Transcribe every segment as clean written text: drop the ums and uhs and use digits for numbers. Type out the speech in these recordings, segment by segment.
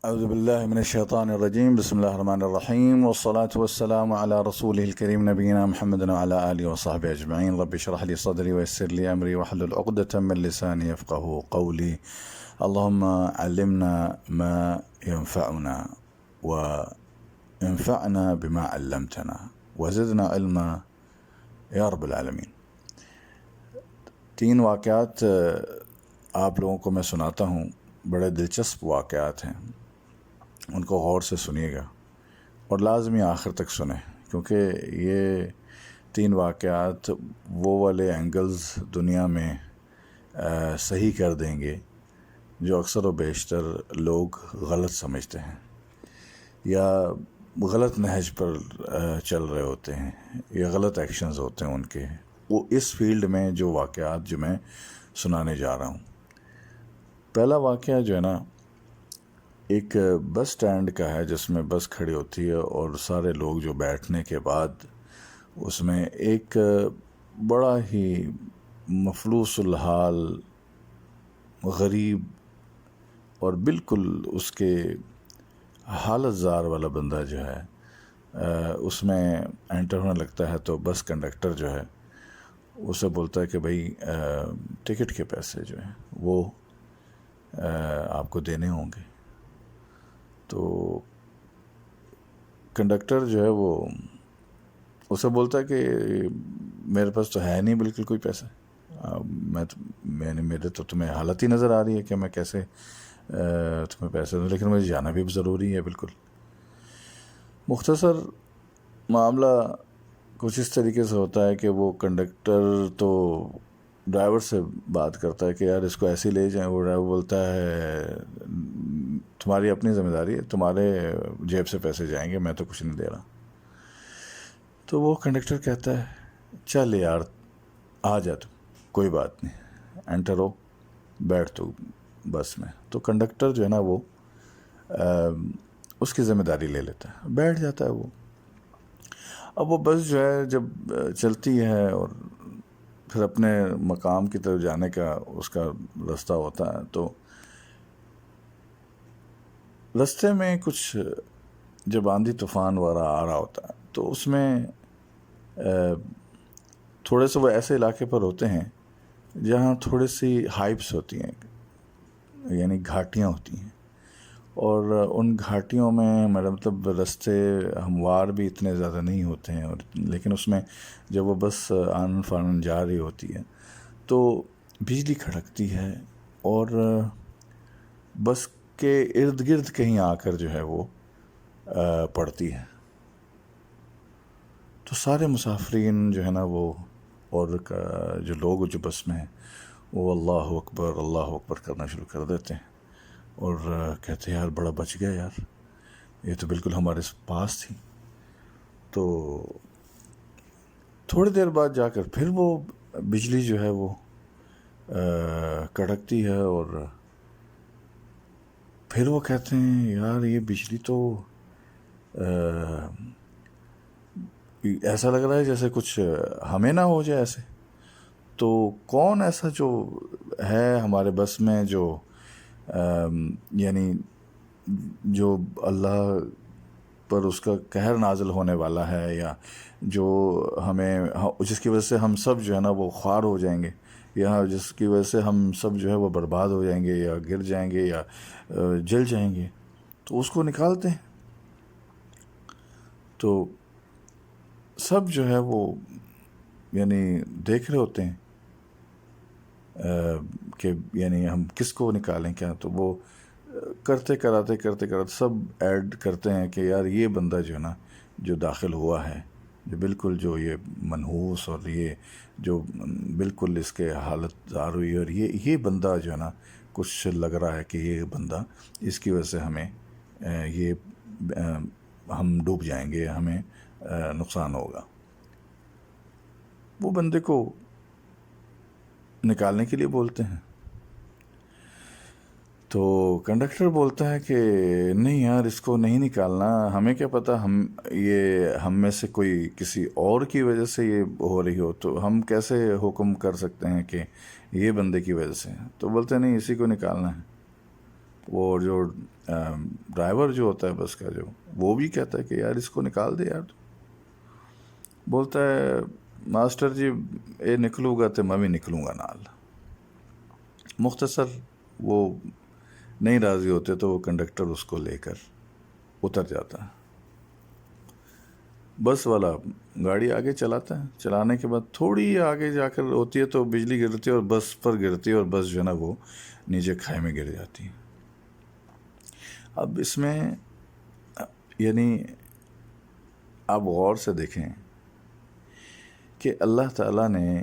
أعوذ بالله من الشيطان الرجيم. بسم الله الرحمن الرحيم، والصلاة والسلام على رسوله الكريم نبينا محمد وعلى آله وصحبه أجمعين. رب اشرح لي صدري ويسر لي أمري واحلل عقدة من لساني يفقه قولي. اللهم علمنا ما ينفعنا وانفعنا بما علمتنا وزدنا علما یا رب العالمین. 3 واقعات آپ لوگوں کو میں سناتا ہوں، بڑے دلچسپ واقعات ہیں، ان کو غور سے سنیے گا اور لازمی آخر تک سنیں، کیونکہ یہ 3 واقعات وہ والے اینگلز دنیا میں صحیح کر دیں گے جو اکثر و بیشتر لوگ غلط سمجھتے ہیں یا غلط نہج پر چل رہے ہوتے ہیں یا غلط ایکشنز ہوتے ہیں ان کے، وہ اس فیلڈ میں جو واقعات جو میں سنانے جا رہا ہوں. پہلا واقعہ جو ہے نا، ایک بس سٹینڈ کا ہے جس میں بس کھڑی ہوتی ہے اور سارے لوگ جو بیٹھنے کے بعد اس میں ایک بڑا ہی مفلوس الحال، غریب اور بالکل اس کے حالت زار والا بندہ جو ہے اس میں انٹر ہونے لگتا ہے. تو بس کنڈکٹر جو ہے اسے بولتا ہے کہ بھائی ٹکٹ کے پیسے جو ہیں وہ آپ کو دینے ہوں گے. تو کنڈکٹر جو ہے وہ اسے بولتا ہے کہ میرے پاس تو ہے نہیں بالکل کوئی پیسہ، میرے تو تمہیں حالت ہی نظر آ رہی ہے کہ میں کیسے تمہیں پیسے دوں، لیکن مجھے جانا بھی ضروری ہے. بالکل مختصر معاملہ کچھ اس طریقے سے ہوتا ہے کہ وہ کنڈکٹر تو ڈرائیور سے بات کرتا ہے کہ یار اس کو ایسے لے جائیں. وہ ڈرائیور بولتا ہے تمہاری اپنی ذمہ داری ہے، تمہارے جیب سے پیسے جائیں گے، میں تو کچھ نہیں دے رہا. تو وہ کنڈکٹر کہتا ہے چل یار آ جا، تو کوئی بات نہیں، انٹر ہو، بیٹھ تو بس میں. تو کنڈکٹر جو ہے نا وہ اس کی ذمہ داری لے لیتا ہے، بیٹھ جاتا ہے وہ. اب وہ بس جو ہے جب چلتی ہے اور پھر اپنے مقام کی طرف جانے کا اس کا راستہ ہوتا ہے، تو راستے میں کچھ جب آندھی طوفان وغیرہ آ رہا ہوتا ہے تو اس میں تھوڑے سے وہ ایسے علاقے پر ہوتے ہیں جہاں تھوڑی سی ہائپس ہوتی ہیں، یعنی گھاٹیاں ہوتی ہیں، اور ان گھاٹیوں میں مطلب راستے ہموار بھی اتنے زیادہ نہیں ہوتے ہیں، اور لیکن اس میں جب وہ بس آنن فانن جا رہی ہوتی ہے تو بجلی کھڑکتی ہے اور بس کے ارد گرد کہیں آ کر جو ہے وہ پڑتی ہے. تو سارے مسافرین جو ہے نا وہ اور جو لوگ جو بس میں ہیں وہ اللہ اکبر کرنا شروع کر دیتے ہیں اور کہتے ہیں یار بڑا بچ گیا یار، یہ تو بالکل ہمارے پاس تھی. تو تھوڑی دیر بعد جا کر پھر وہ بجلی جو ہے وہ کڑکتی ہے اور پھر وہ کہتے ہیں یار یہ بجلی تو ایسا لگ رہا ہے جیسے کچھ ہمیں نہ ہو جائے ایسے. تو کون ایسا جو ہے ہمارے بس میں جو یعنی جو اللہ پر اس کا قہر نازل ہونے والا ہے، یا جو ہمیں جس کی وجہ سے ہم سب جو ہے نا وہ خوار ہو جائیں گے، یا جس کی وجہ سے ہم سب جو ہے وہ برباد ہو جائیں گے یا گر جائیں گے یا جل جائیں گے، تو اس کو نکالتے ہیں. تو سب جو ہے وہ یعنی دیکھ رہے ہوتے ہیں کہ یعنی ہم کس کو نکالیں کیا. تو وہ کرتے کراتے سب ایڈ کرتے ہیں کہ یار یہ بندہ جو ہے نا جو داخل ہوا ہے، جو بالکل جو یہ منحوس اور یہ جو بالکل اس کے حالت زار ہوئی، اور یہ بندہ جو ہے نا کچھ لگ رہا ہے کہ یہ بندہ اس کی وجہ سے ہمیں یہ ہم ڈوب جائیں گے، ہمیں نقصان ہوگا. وہ بندے کو نکالنے کے لیے بولتے ہیں. تو کنڈکٹر بولتا ہے کہ نہیں یار اس کو نہیں نکالنا، ہمیں کیا پتہ ہم میں سے کوئی کسی اور کی وجہ سے یہ ہو رہی ہو، تو ہم کیسے حکم کر سکتے ہیں کہ یہ بندے کی وجہ سے. تو بولتے ہیں نہیں اسی کو نکالنا ہے. وہ جو ڈرائیور جو ہوتا ہے بس کا جو، وہ بھی کہتا ہے کہ یار اس کو نکال دے یار. بولتا ہے ماسٹر جی اے نکلوں گا تو میں بھی نکلوں گا نال. مختصر وہ نہیں راضی ہوتے تو وہ کنڈکٹر اس کو لے کر اتر جاتا ہے. بس والا گاڑی آگے چلاتا ہے. چلانے کے بعد تھوڑی آگے جا کر ہوتی ہے تو بجلی گرتی ہے اور بس پر گرتی ہے اور بس جو ہے نا وہ نیچے کھائے میں گر جاتی ہے. اب اس میں یعنی آپ غور سے دیکھیں کہ اللہ تعالیٰ نے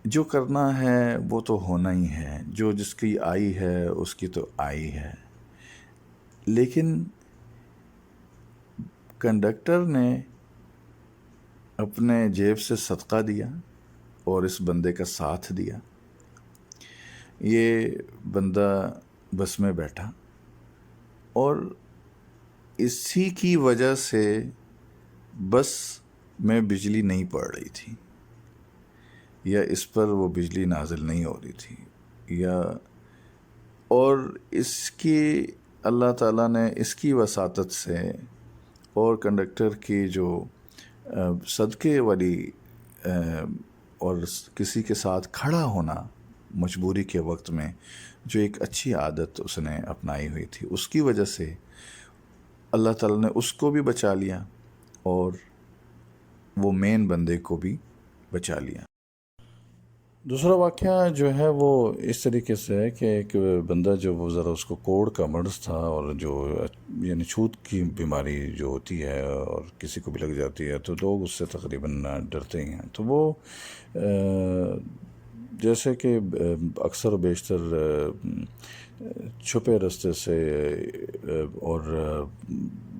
جو کرنا ہے وہ تو ہونا ہی ہے، جو جس کی آئی ہے اس کی تو آئی ہے. لیکن کنڈکٹر نے اپنے جیب سے صدقہ دیا اور اس بندے کا ساتھ دیا. یہ بندہ بس میں بیٹھا اور اسی کی وجہ سے بس میں بجلی نہیں پڑ رہی تھی، یا اس پر وہ بجلی نازل نہیں ہو رہی تھی، یا اور اس کی اللہ تعالیٰ نے اس کی وساطت سے اور کنڈکٹر کی جو صدقے والی اور کسی کے ساتھ کھڑا ہونا مجبوری کے وقت میں جو ایک اچھی عادت اس نے اپنائی ہوئی تھی، اس کی وجہ سے اللہ تعالیٰ نے اس کو بھی بچا لیا اور وہ مین بندے کو بھی بچا لیا. دوسرا واقعہ جو ہے وہ اس طریقے سے ہے کہ ایک بندہ جو وہ ذرا اس کو کوڑ کا مرض تھا، اور جو یعنی چھوت کی بیماری جو ہوتی ہے اور کسی کو بھی لگ جاتی ہے تو لوگ اس سے تقریباً ڈرتے ہی ہیں. تو وہ جیسے کہ اکثر و بیشتر چھپے راستے سے اور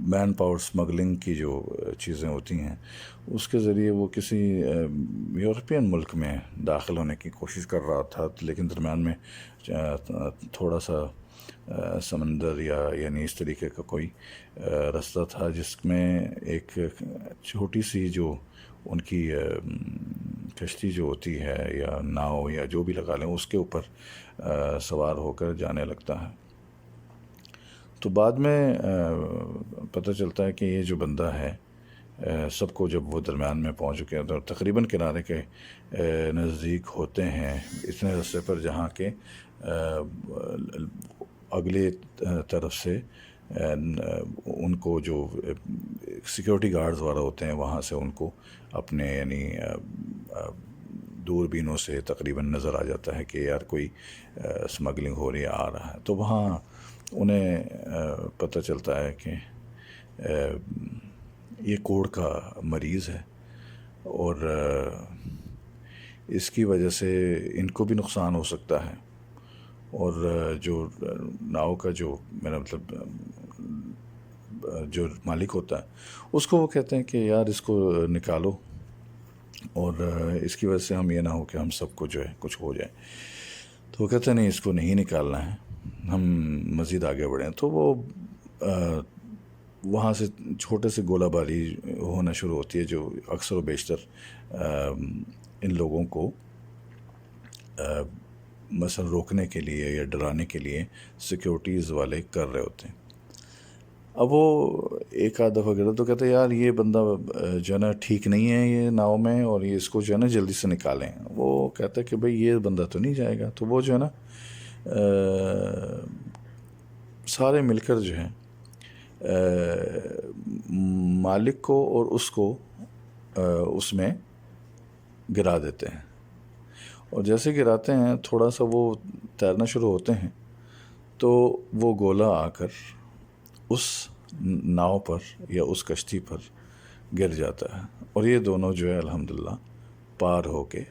مین پاور سمگلنگ کی جو چیزیں ہوتی ہیں اس کے ذریعے وہ کسی یورپین ملک میں داخل ہونے کی کوشش کر رہا تھا. لیکن درمیان میں تھوڑا سا سمندر یا یعنی اس طریقے کا کوئی راستہ تھا جس میں ایک چھوٹی سی جو ان کی کشتی جو ہوتی ہے یا ناؤ یا جو بھی لگا لیں اس کے اوپر سوار ہو کر جانے لگتا ہے. تو بعد میں پتہ چلتا ہے کہ یہ جو بندہ ہے سب کو جب وہ درمیان میں پہنچ چکے ہیں تو تقریباً کنارے کے نزدیک ہوتے ہیں اتنے راستے پر جہاں کے اگلے طرف سے ان کو جو سیکیورٹی گارڈز والا ہوتے ہیں وہاں سے ان کو اپنے یعنی دوربینوں سے تقریباً نظر آ جاتا ہے کہ یار کوئی سمگلنگ ہو رہی ہے، آ رہا ہے. تو وہاں انہیں پتہ چلتا ہے کہ یہ کوڑ کا مریض ہے اور اس کی وجہ سے ان کو بھی نقصان ہو سکتا ہے. اور جو ناؤ کا جو میرا مطلب جو مالک ہوتا ہے اس کو وہ کہتے ہیں کہ یار اس کو نکالو اور اس کی وجہ سے ہم یہ نہ ہو کہ ہم سب کو جو ہے کچھ ہو جائے. تو وہ کہتے ہیں نہیں اس کو نہیں نکالنا ہے، ہم مزید آگے بڑھیں. تو وہ وہاں سے چھوٹے سے گولہ باری ہونا شروع ہوتی ہے جو اکثر و بیشتر ان لوگوں کو مثلا روکنے کے لیے یا ڈرانے کے لیے سیکیورٹیز والے کر رہے ہوتے ہیں. اب وہ ایک آدھ دفعہ گرا تو کہتے ہیں یار یہ بندہ جو ہے نا ٹھیک نہیں ہے یہ ناؤ میں، اور یہ اس کو جو ہے نا جلدی سے نکالیں. وہ کہتا ہے کہ بھئی یہ بندہ تو نہیں جائے گا. تو وہ جو ہے نا سارے مل کر جو ہے مالک کو اور اس کو اس میں گرا دیتے ہیں. اور جیسے گراتے ہیں تھوڑا سا وہ تیرنا شروع ہوتے ہیں تو وہ گولہ آ کر اس ناؤ پر یا اس کشتی پر گر جاتا ہے اور یہ دونوں جو ہے الحمدللہ پار ہو کے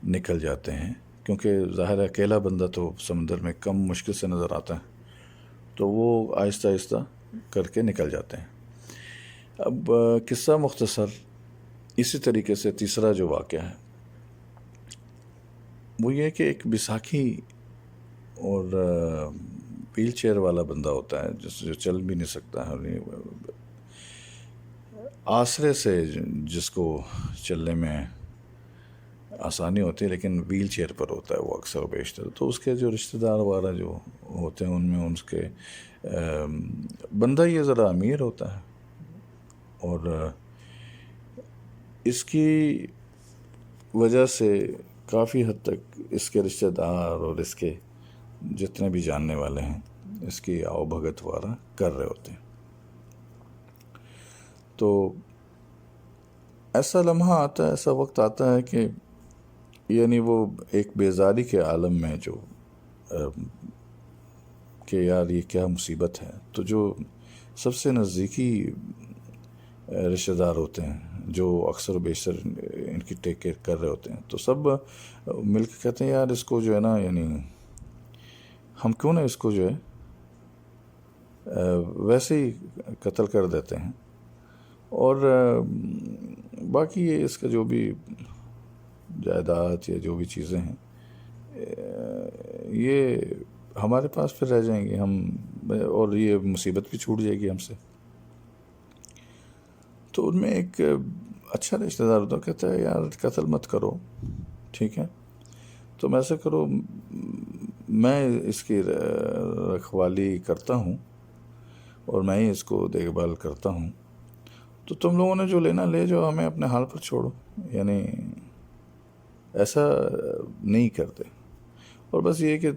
نکل جاتے ہیں. کیونکہ ظاہر ہے اکیلا بندہ تو سمندر میں کم مشکل سے نظر آتا ہے تو وہ آہستہ آہستہ کر کے نکل جاتے ہیں. اب قصہ مختصر اسی طریقے سے تیسرا جو واقعہ ہے وہ یہ کہ ایک بیساکھی اور ویل چیئر والا بندہ ہوتا ہے جو چل بھی نہیں سکتا ہے، آسرے سے جس کو چلنے میں آسانی ہوتی ہے، لیکن ویل چیئر پر ہوتا ہے وہ اکثر و بیشتر. تو اس کے جو رشتہ دار وغیرہ جو ہوتے ہیں ان میں اس کے بندہ یہ ذرا امیر ہوتا ہے، اور اس کی وجہ سے کافی حد تک اس کے رشتہ دار اور اس کے جتنے بھی جاننے والے ہیں اس کی آؤ بھگت وغیرہ کر رہے ہوتے ہیں. تو ایسا لمحہ آتا ہے، ایسا وقت آتا ہے کہ یعنی وہ ایک بیزاری کے عالم میں جو کہ یار یہ کیا مصیبت ہے، تو جو سب سے نزدیکی رشتہ دار ہوتے ہیں جو اکثر و بیشتر ان کی ٹیک کیئر کر رہے ہوتے ہیں، تو سب مل کے کہتے ہیں یار اس کو جو ہے نا، یعنی ہم کیوں نہ اس کو جو ہے ویسے ہی قتل کر دیتے ہیں، اور باقی یہ اس کا جو بھی جائیداد یا جو بھی چیزیں ہیں یہ ہمارے پاس پھر رہ جائیں گے ہم، اور یہ مصیبت بھی چھوٹ جائے گی ہم سے. تو ان میں ایک اچھا رشتہ دار ہوتا کہتا ہے یار قتل مت کرو، ٹھیک ہے، تم ایسا کرو، میں اس کی رکھوالی کرتا ہوں اور میں ہی اس کو دیکھ بھال کرتا ہوں، تو تم لوگوں نے جو لینا لے جاؤ، ہمیں اپنے حال پر چھوڑو. یعنی ایسا نہیں کرتے، اور بس یہ کہ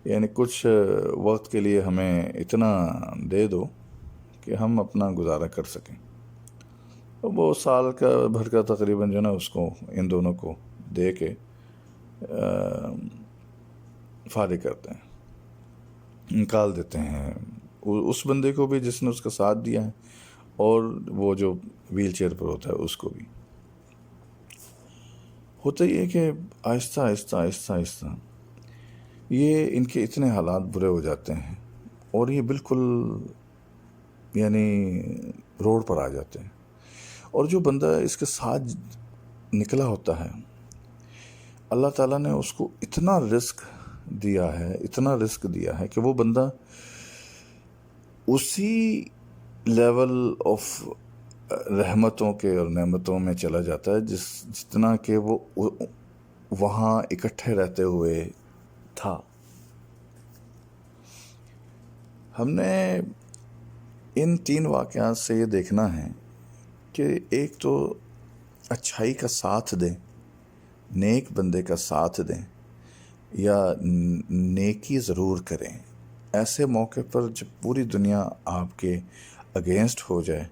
یعنی کچھ وقت کے لیے ہمیں اتنا دے دو کہ ہم اپنا گزارا کر سکیں. وہ سال کا بھر کا تقریباً جو ہے نا اس کو ان دونوں کو دے کے فارغ کرتے ہیں، نکال دیتے ہیں اس بندے کو بھی جس نے اس کا ساتھ دیا ہے، اور وہ جو ویل چیئر پر ہوتا ہے اس کو بھی. ہوتا یہ ہے کہ آہستہ آہستہ آہستہ آہستہ یہ ان کے اتنے حالات برے ہو جاتے ہیں، اور یہ بالکل یعنی روڈ پر آ جاتے ہیں. اور جو بندہ اس کے ساتھ نکلا ہوتا ہے، اللہ تعالیٰ نے اس کو اتنا رزق دیا ہے، اتنا رزق دیا ہے کہ وہ بندہ اسی لیول آف رحمتوں کے اور نعمتوں میں چلا جاتا ہے جتنا کہ وہ وہاں اکٹھے رہتے ہوئے تھا. ہم نے ان 3 واقعات سے یہ دیکھنا ہے کہ ایک تو اچھائی کا ساتھ دیں، نیک بندے کا ساتھ دیں، یا نیکی ضرور کریں. ایسے موقع پر جب پوری دنیا آپ کے اگینسٹ ہو جائے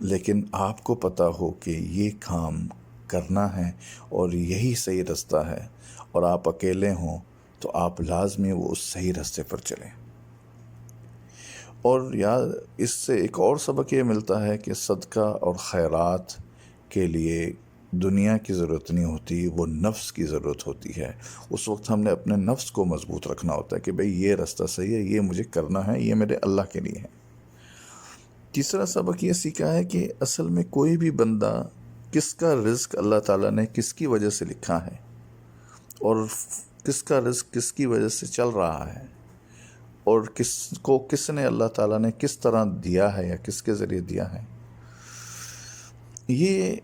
لیکن آپ کو پتہ ہو کہ یہ کام کرنا ہے اور یہی صحیح رستہ ہے، اور آپ اکیلے ہوں، تو آپ لازمی وہ اس صحیح رستے پر چلیں. اور یاد اس سے ایک اور سبق یہ ملتا ہے کہ صدقہ اور خیرات کے لیے دنیا کی ضرورت نہیں ہوتی، وہ نفس کی ضرورت ہوتی ہے. اس وقت ہم نے اپنے نفس کو مضبوط رکھنا ہوتا ہے کہ بھئی یہ رستہ صحیح ہے، یہ مجھے کرنا ہے، یہ میرے اللہ کے لیے ہے. تیسرا سبق یہ سیکھا ہے کہ اصل میں کوئی بھی بندہ کس کا رزق اللہ تعالیٰ نے کس کی وجہ سے لکھا ہے، اور کس کا رزق کس کی وجہ سے چل رہا ہے، اور کس کو کس نے اللہ تعالیٰ نے کس طرح دیا ہے یا کس کے ذریعے دیا ہے. یہ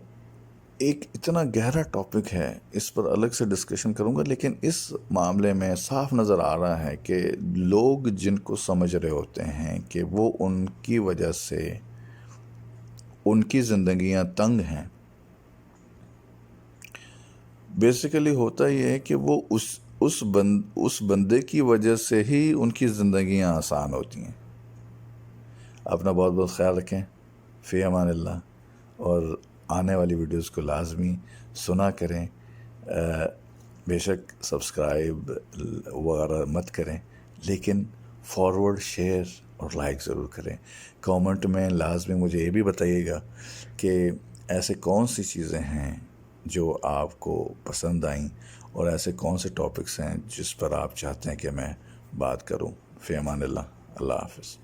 ایک اتنا گہرا ٹاپک ہے، اس پر الگ سے ڈسکشن کروں گا، لیکن اس معاملے میں صاف نظر آ رہا ہے کہ لوگ جن کو سمجھ رہے ہوتے ہیں کہ وہ ان کی وجہ سے ان کی زندگیاں تنگ ہیں، بیسیکلی ہوتا یہ ہے کہ وہ اس بندے کی وجہ سے ہی ان کی زندگیاں آسان ہوتی ہیں. اپنا بہت بہت خیال رکھیں. فی امان اللہ. اور آنے والی ویڈیوز کو لازمی سنا کریں. بے شک سبسکرائب وغیرہ مت کریں، لیکن فارورڈ، شیئر اور لائک ضرور کریں. کامنٹ میں لازمی مجھے یہ بھی بتائیے گا کہ ایسے کون سی چیزیں ہیں جو آپ کو پسند آئیں، اور ایسے کون سے ٹاپکس ہیں جس پر آپ چاہتے ہیں کہ میں بات کروں. فی امان اللہ. اللہ حافظ.